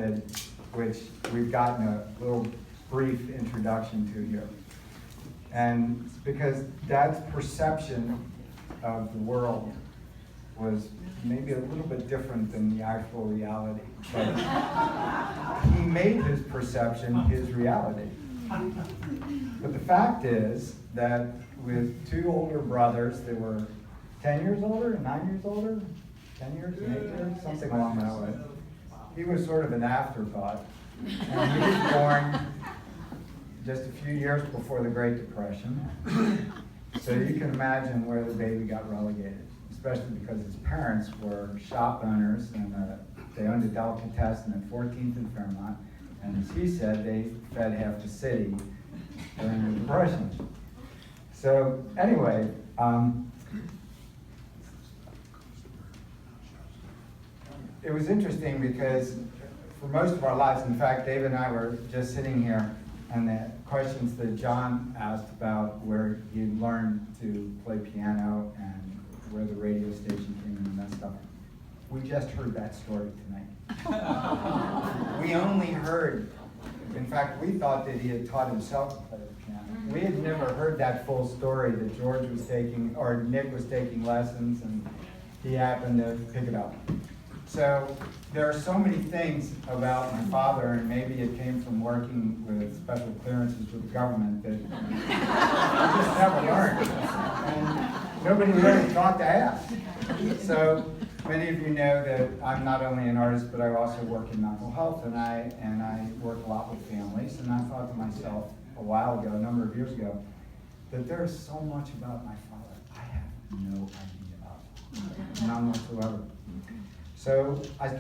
childhood, which we've gotten a little brief introduction to here. And because Dad's perception of the world was maybe a little bit different than the actual reality. But he made his perception his reality. But the fact is that with two older brothers, they were 10 years older, 9 years older, 10 years, 8 years, something along that way. He was sort of an afterthought. And he was born just a few years before the Great Depression. So you can imagine where the baby got relegated, especially because his parents were shop owners and they owned a delicatessen at 14th and Fairmont. And as he said, they fed half the city during the Depression. So anyway, it was interesting because for most of our lives, in fact, Dave and I were just sitting here, and the questions that John asked about where he learned to play piano and where the radio station came in and that stuff, we just heard that story tonight. We only heard, in fact, we thought that he had taught himself to play the piano. We had never heard that full story that George was taking, or Nick was taking lessons, and he happened to pick it up. So there are so many things about my father, and maybe it came from working with special clearances with the government, that I just never learned. And nobody really thought to ask. So many of you know that I'm not only an artist, but I also work in mental health, and I work a lot with families. And I thought to myself a while ago, a number of years ago, that there's so much about my father I have no idea of, none whatsoever. So I started